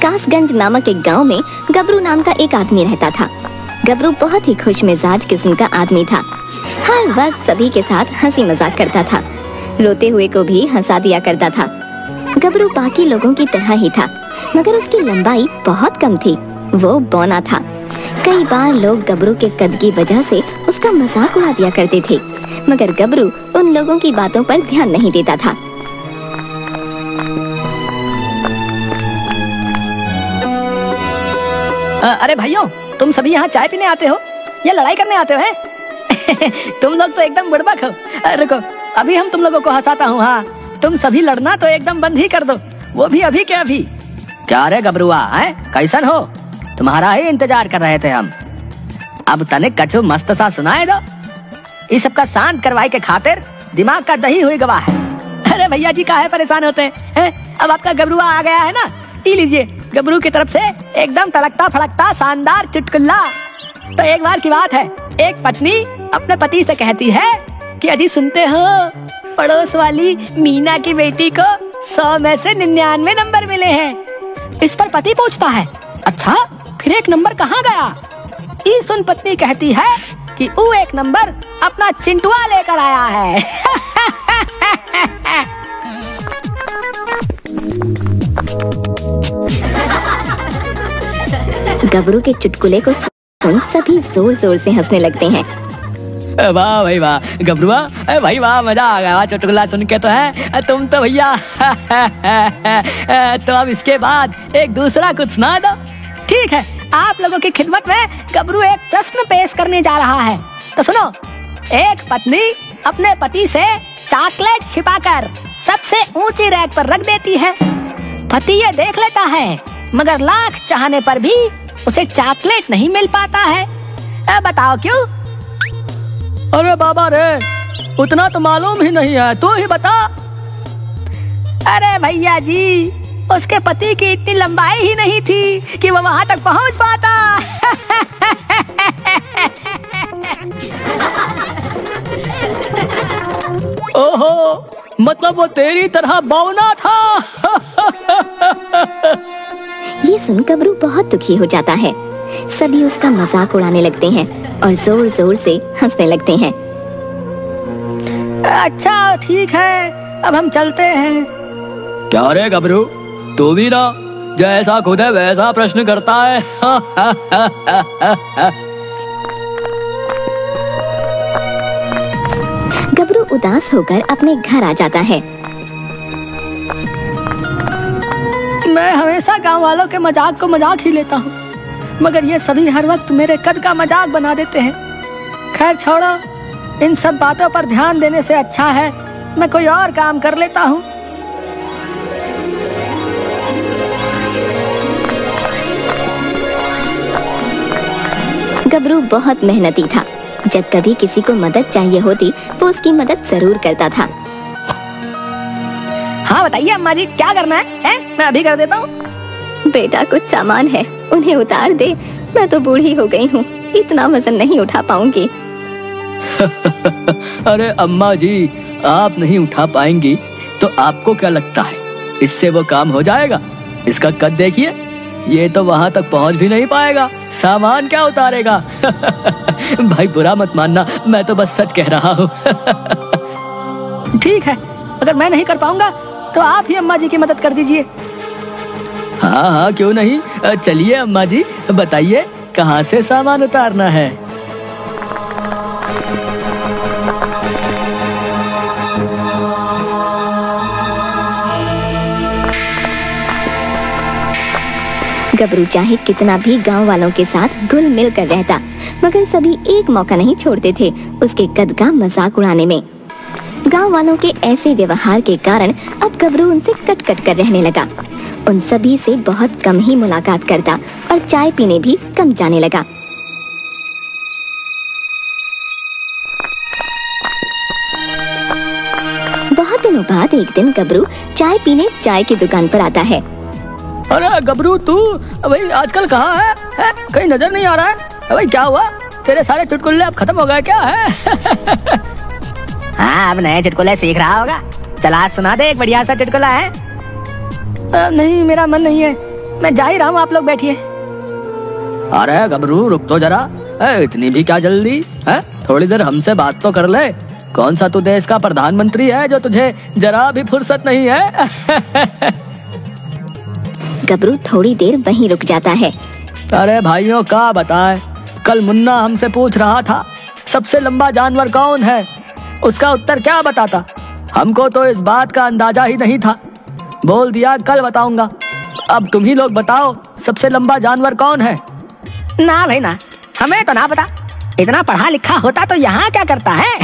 कासगंज नामक एक गांव में गबरू नाम का एक आदमी रहता था। गबरू बहुत ही खुश मिजाज किस्म का आदमी था। हर वक्त सभी के साथ हंसी मजाक करता था, रोते हुए को भी हंसा दिया करता था। गबरू बाकी लोगों की तरह ही था, मगर उसकी लंबाई बहुत कम थी। वो बौना था। कई बार लोग गबरू के कद की वजह से उसका मजाक उड़ा दिया करते थे, मगर गबरू उन लोगों की बातों पर ध्यान नहीं देता था। अरे भाइयों, तुम सभी यहाँ चाय पीने आते हो या लड़ाई करने आते हो हैं? तुम लोग तो एकदम बुड़बक हो। रुको, अभी हम तुम लोगों को हंसाता हूँ। हाँ, तुम सभी लड़ना तो एकदम बंद ही कर दो, वो भी अभी के अभी। क्या रे गबरुआ, हैं? कैसन हो? तुम्हारा ही इंतजार कर रहे थे हम। अब तने कछु मस्त सा सुनाए दो। इस सब का शांत करवाई के खातिर दिमाग का दही हुई गवाह है। अरे भैया जी, काहे परेशान होते हैं? अब आपका गबरुआ आ गया है ना, पी लीजिए। गबरू की तरफ से एकदम तड़कता फड़कता शानदार चुटकुला। तो एक बार की बात है, एक पत्नी अपने पति से कहती है कि अजी सुनते हो, पड़ोस वाली मीना की बेटी को 100 में से 99 नंबर मिले हैं। इस पर पति पूछता है, अच्छा फिर एक नंबर कहाँ गया? ये सुन पत्नी कहती है कि वो एक नंबर अपना चिंटुआ लेकर आया है। गबरू के चुटकुले को सुन सभी जोर जोर से हंसने लगते हैं। वाह भाई वाह गबरुआ, भाई वाह, मजा आ गया चुटकुला सुन के तो है तुम तो भैया। तो अब इसके बाद एक दूसरा कुछ सुना दो। ठीक है, आप लोगों की खिदमत में गबरू एक प्रश्न पेश करने जा रहा है, तो सुनो। एक पत्नी अपने पति से चॉकलेट छिपाकर सबसे ऊंची रैक पर रख देती है। पति ये देख लेता है, मगर लाख चाहने पर भी उसे चॉकलेट नहीं मिल पाता है। बताओ क्यों? अरे बाबा रे, उतना तो मालूम ही नहीं है, तू ही बता। अरे भैया जी, उसके पति की इतनी लंबाई ही नहीं थी कि वो वहां तक पहुंच पाता। ओहो, मतलब वो तेरी तरह बौना था। ये सुन गबरू बहुत दुखी हो जाता है। सभी उसका मजाक उड़ाने लगते हैं और जोर जोर से हंसने लगते हैं। अच्छा ठीक है, अब हम चलते हैं। क्या रे गबरू, तू भी ना जैसा खुद है वैसा प्रश्न करता है। गबरू उदास होकर अपने घर आ जाता है। मैं हमेशा गांव वालों के मजाक को मजाक ही लेता हूँ, मगर ये सभी हर वक्त मेरे कद का मजाक बना देते हैं। खैर छोड़ो, इन सब बातों पर ध्यान देने से अच्छा है मैं कोई और काम कर लेता हूँ। गबरू बहुत मेहनती था। जब कभी किसी को मदद चाहिए होती वो उसकी मदद जरूर करता था। हाँ बताइए अम्मा जी, क्या करना है? मैं अभी कर देता हूँ। बेटा कुछ सामान है, उन्हें उतार दे। मैं तो बूढ़ी हो गई हूँ, इतना वजन नहीं उठा पाऊंगी। अरे अम्मा जी, आप नहीं उठा पाएंगी तो आपको क्या लगता है इससे वो काम हो जाएगा? इसका कद देखिए, ये तो वहाँ तक पहुँच भी नहीं पाएगा, सामान क्या उतारेगा? भाई बुरा मत मानना, मैं तो बस सच कह रहा हूँ। ठीक है, अगर मैं नहीं कर पाऊंगा तो आप ही अम्मा जी की मदद कर दीजिए। हाँ हाँ क्यों नहीं, चलिए अम्मा जी बताइए कहाँ से सामान उतारना है। गबरू चाहे कितना भी गांव वालों के साथ घुल मिल कर रहता, मगर सभी एक मौका नहीं छोड़ते थे उसके कद का मजाक उड़ाने में। गांव वालों के ऐसे व्यवहार के कारण अब गबरू उनसे कट कट कर रहने लगा। उन सभी से बहुत कम ही मुलाकात करता और चाय पीने भी कम जाने लगा। बहुत दिनों बाद एक दिन गबरू चाय पीने चाय की दुकान पर आता है। अरे गबरू, तू भाई आजकल कहाँ है? कहीं नजर नहीं आ रहा है भाई, क्या हुआ? तेरे सारे चुटकुले अब खत्म हो गए क्या है? हाँ, अब नए चुटकुले सीख रहा होगा। चला सुना दे, एक बढ़िया सा चुटकुला है। नहीं, मेरा मन नहीं है। मैं जा ही रहा हूँ, आप लोग बैठिए। अरे गबरू रुक तो जरा, इतनी भी क्या जल्दी है? थोड़ी देर हमसे बात तो कर ले। कौन सा तू देश का प्रधानमंत्री है जो तुझे जरा भी फुर्सत नहीं है? गबरू थोड़ी देर वहीं रुक जाता है। अरे भाइयों का बताए, कल मुन्ना हमसे पूछ रहा था सबसे लंबा जानवर कौन है। उसका उत्तर क्या बताता? हमको तो इस बात का अंदाजा ही नहीं था। बोल दिया कल बताऊंगा। अब तुम ही लोग बताओ सबसे लंबा जानवर कौन है? ना भाई ना, हमें तो ना पता। इतना पढ़ा लिखा होता तो यहाँ क्या करता है?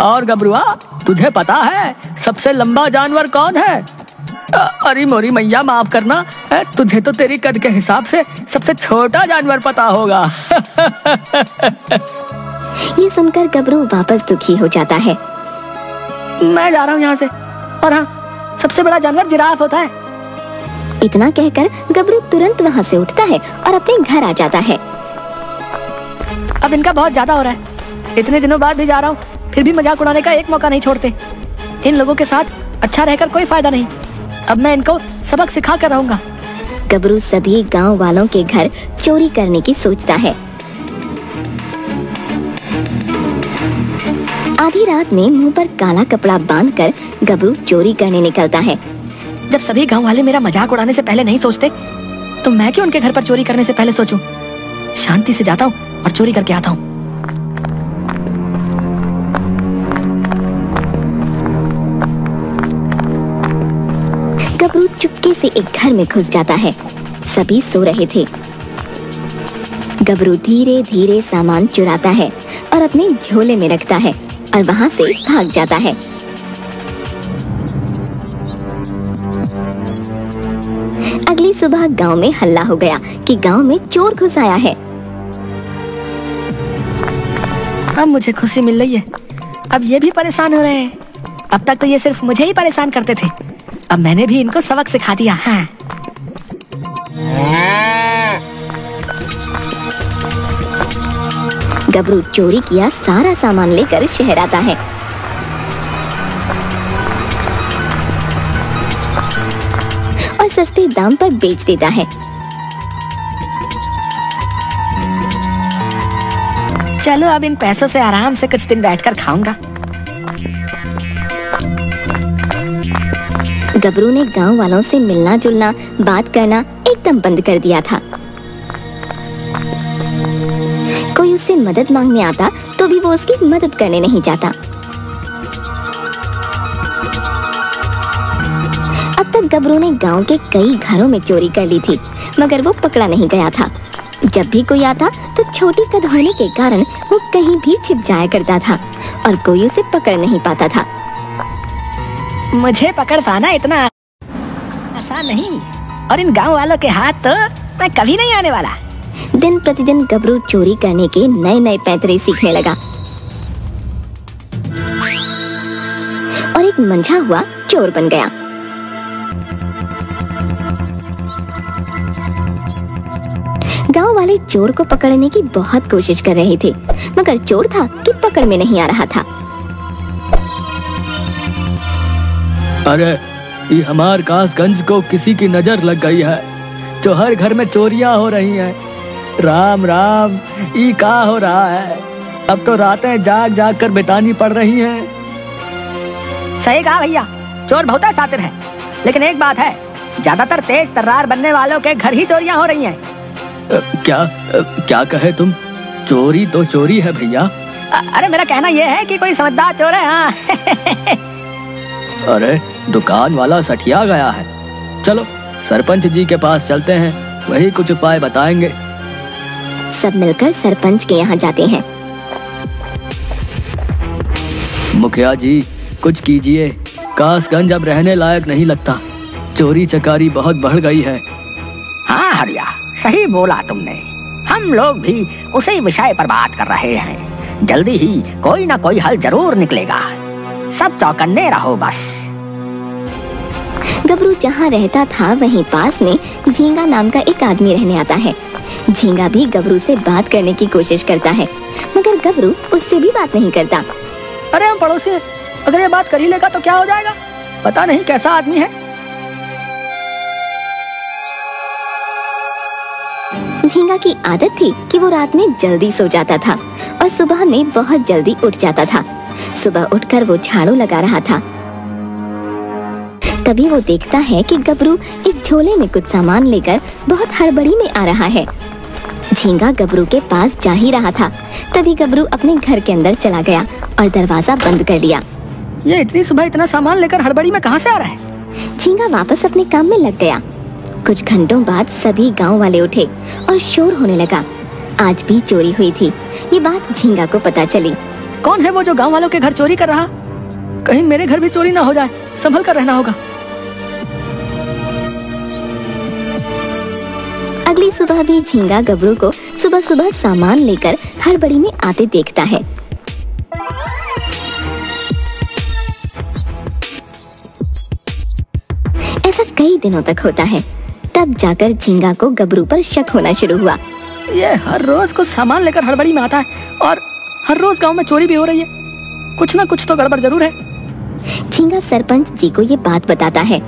और गबरुआ तुझे पता है सबसे लंबा जानवर कौन है? अरे मोरी मैया माफ करना, तुझे तो तेरी कद के हिसाब से सबसे छोटा जानवर पता होगा। ये सुनकर गबरू वापस दुखी हो जाता है। मैं जा रहा हूँ यहाँ से। और हाँ, सबसे बड़ा जानवर जिराफ होता है। इतना कहकर गबरू तुरंत वहाँ से उठता है और अपने घर आ जाता है। अब इनका बहुत ज्यादा हो रहा है। इतने दिनों बाद भी जा रहा हूँ, फिर भी मजाक उड़ाने का एक मौका नहीं छोड़ते। इन लोगों के साथ अच्छा रहकर कोई फायदा नहीं। अब मैं इनको सबक सिखा कर रहूंगा। गबरू सभी गांव वालों के घर चोरी करने की सोचता है। आधी रात में मुंह पर काला कपड़ा बांधकर गबरू चोरी करने निकलता है। जब सभी गांव वाले मेरा मजाक उड़ाने से पहले नहीं सोचते, तो मैं क्यों उनके घर पर चोरी करने से पहले सोचूं? शांति से जाता हूँ और चोरी करके आता हूँ। गबरू चुपके से एक घर में घुस जाता है। सभी सो रहे थे। गबरू धीरे धीरे सामान चुराता है और अपने झोले में रखता है और वहां से भाग जाता है। अगली सुबह गांव में हल्ला हो गया कि गांव में चोर घुस आया है। अब मुझे खुशी मिल रही है। अब ये भी परेशान हो रहे हैं। अब तक तो ये सिर्फ मुझे ही परेशान करते थे। अब मैंने भी इनको सबक सिखा दिया। हाँ। गबरू चोरी किया सारा सामान लेकर शहर आता है। और सस्ते दाम पर बेच देता है। चलो अब इन पैसों से आराम से कुछ दिन बैठकर खाऊंगा। गबरू ने गांव वालों से मिलना जुलना, बात करना एकदम बंद कर दिया था। कोई उससे मदद मांगने आता तो भी वो उसकी मदद करने नहीं जाता। अब तक गबरू ने गांव के कई घरों में चोरी कर ली थी, मगर वो पकड़ा नहीं गया था। जब भी कोई आता तो छोटी कद होने के कारण वो कहीं भी छिप जाया करता था और कोई उसे पकड़ नहीं पाता था। मुझे पकड़ पाना इतना आसान नहीं, और इन गांव वालों के हाथ तो मैं कभी नहीं आने वाला। दिन प्रतिदिन गबरू चोरी करने के नए नए पैतरे सीखने लगा और एक मंझा हुआ चोर बन गया। गांव वाले चोर को पकड़ने की बहुत कोशिश कर रहे थे, मगर चोर था कि पकड़ में नहीं आ रहा था। अरे ये हमार कासगंज को किसी की नजर लग गई है, जो हर घर में चोरियां हो रही हैं। राम राम, ये क्या हो रहा है? अब तो रातें जाग जाग कर बितानी पड़ रही हैं। सही कहा भैया, चोर बहुत शातिर है, लेकिन एक बात है, ज्यादातर तेज तर्रार बनने वालों के घर ही चोरियां हो रही हैं। क्या कहे तुम? चोरी तो चोरी है भैया। अरे मेरा कहना यह है कि कोई समझदार चोर है। हाँ। अरे दुकान वाला सठिया गया है। चलो सरपंच जी के पास चलते हैं, वही कुछ उपाय बताएंगे। सब मिलकर सरपंच के यहाँ जाते हैं। मुखिया जी कुछ कीजिए, कासगंज अब रहने लायक नहीं लगता। चोरी चकारी बहुत बढ़ गई है। हाँ हरिया, सही बोला तुमने। हम लोग भी उसी विषय पर बात कर रहे हैं। जल्दी ही कोई ना कोई हल जरूर निकलेगा। सब चौकन्ने रहो बस। गबरू जहाँ रहता था वहीं पास में झींगा नाम का एक आदमी रहने आता है। झींगा भी गबरू से बात करने की कोशिश करता है, मगर गबरू उससे भी बात नहीं करता। अरे हम पड़ोसी, अगर ये बात कर ही लेगा तो क्या हो जाएगा? पता नहीं कैसा आदमी है। झींगा की आदत थी कि वो रात में जल्दी सो जाता था और सुबह में बहुत जल्दी उठ जाता था। सुबह उठकर वो झाड़ू लगा रहा था। तभी वो देखता है कि गबरू एक झोले में कुछ सामान लेकर बहुत हड़बड़ी में आ रहा है। झींगा गबरू के पास जा ही रहा था, तभी गबरू अपने घर के अंदर चला गया और दरवाजा बंद कर लिया। ये इतनी सुबह इतना सामान लेकर हड़बड़ी में कहाँ से आ रहा है? झींगा वापस अपने काम में लग गया। कुछ घंटों बाद सभी गांव वाले उठे और शोर होने लगा। आज भी चोरी हुई थी। ये बात झींगा को पता चली। कौन है वो जो गांव वालों के घर चोरी कर रहा? कहीं मेरे घर भी चोरी ना हो जाए, संभल कर रहना होगा। अगली सुबह भी झींगा गबरू को सुबह सुबह सामान लेकर हड़बड़ी में आते देखता है। ऐसा कई दिनों तक होता है। तब जाकर झींगा को गबरू पर शक होना शुरू हुआ। ये हर रोज कुछ सामान लेकर हड़बड़ी में आता है और हर रोज गांव में चोरी भी हो रही है। कुछ ना कुछ तो गड़बड़ जरूर है। झींगा सरपंच जी को ये बात बताता है।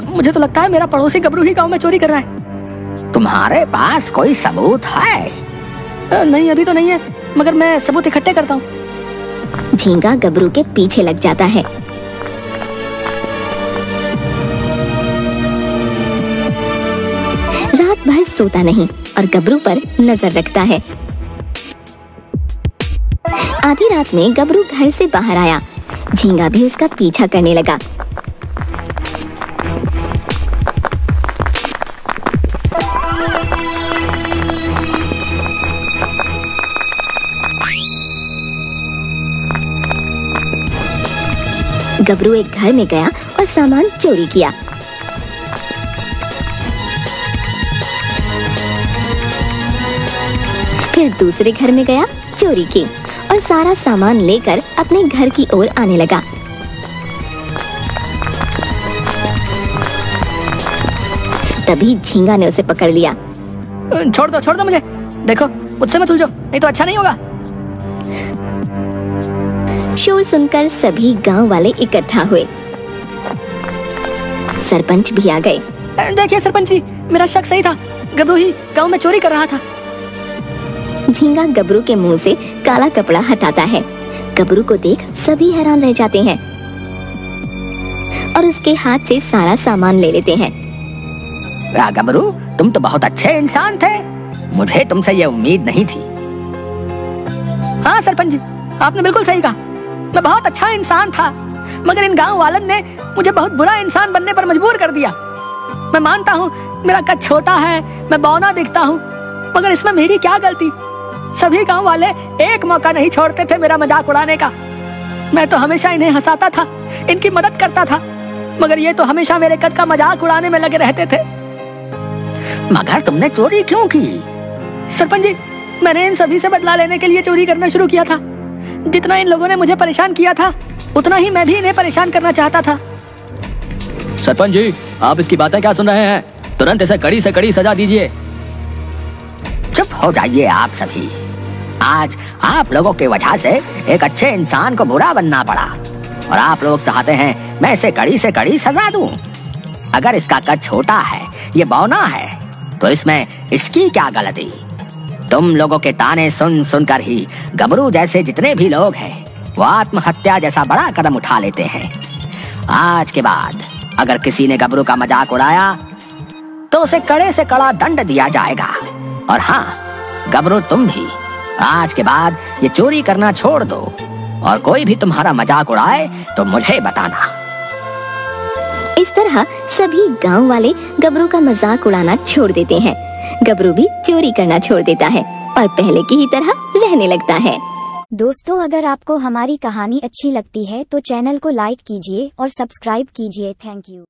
मुझे तो लगता है मेरा पड़ोसी गबरू ही गांव में चोरी कर रहा है। तुम्हारे पास कोई सबूत है? नहीं, अभी तो नहीं है, मगर मैं सबूत इकट्ठे करता हूँ। झींगा गबरू के पीछे लग जाता है। रात भर सोता नहीं और गबरू पर नजर रखता है। आधी रात में गबरू घर से बाहर आया। झींगा भी उसका पीछा करने लगा। गबरू एक घर में गया और सामान चोरी किया। फिर दूसरे घर में गया, चोरी की और सारा सामान लेकर अपने घर की ओर आने लगा। तभी झींगा ने उसे पकड़ लिया। छोड़ दो मुझे। देखो, मुझसे मत उलझो, नहीं तो अच्छा नहीं होगा। शोर सुनकर सभी गांव वाले इकट्ठा हुए। सरपंच भी आ गए। देखिए सरपंच जी, मेरा शक सही था। गबरू ही गांव में चोरी कर रहा था। झींगा गबरू के मुंह से काला कपड़ा हटाता है। गबरू को देख सभी हैरान रह जाते हैं और उसके हाथ से सारा सामान ले लेते हैं। गबरू, तुम तो बहुत अच्छे इंसान थे। मुझे तुमसे ये उम्मीद नहीं थी। हाँ सरपंच जी, आपने बिल्कुल सही कहा। मैं बहुत अच्छा इंसान था, मगर इन गांव वालों ने मुझे बहुत बुरा इंसान बनने पर मजबूर कर दिया। मैं मानता हूँ मेरा कद छोटा है, मैं बौना दिखता हूँ, मगर इसमें मेरी क्या गलती? सभी गांव वाले एक मौका नहीं छोड़ते थे मेरा मजाक उड़ाने का। मैं तो हमेशा इन्हें हंसाता था, इनकी मदद करता था, मगर ये तो हमेशा मेरे कद का मजाक उड़ाने में लगे रहते थे। मगर तुमने चोरी क्यों की? सरपंच जी, मैंने इन सभी से बदला लेने के लिए चोरी करना शुरू किया था। जितना इन लोगों ने मुझे परेशान किया था, उतना ही मैं भी इन्हें परेशान करना चाहता था। सरपंच जी, आप इसकी बातें क्या सुन रहे हैं? तुरंत इसे कड़ी से कड़ी सजा दीजिए। चुप हो जाइए आप सभी। आज आप लोगों की वजह से एक अच्छे इंसान को बुरा बनना पड़ा और आप लोग चाहते हैं मैं इसे कड़ी से कड़ी सजा दूं। अगर इसका कद छोटा है, ये बौना है, तो इसमें इसकी क्या गलती? तुम लोगों के ताने सुन सुनकर ही गबरू जैसे जितने भी लोग हैं, वो आत्महत्या जैसा बड़ा कदम उठा लेते हैं। आज के बाद अगर किसी ने गबरू का मजाक उड़ाया तो उसे कड़े से कड़ा दंड दिया जाएगा। और हाँ गबरू, तुम भी आज के बाद ये चोरी करना छोड़ दो और कोई भी तुम्हारा मजाक उड़ाए तो मुझे बताना। इस तरह सभी गांव वाले गबरू का मजाक उड़ाना छोड़ देते हैं। गबरू भी चोरी करना छोड़ देता है और पहले की ही तरह रहने लगता है। दोस्तों, अगर आपको हमारी कहानी अच्छी लगती है तो चैनल को लाइक कीजिए और सब्सक्राइब कीजिए। Thank you.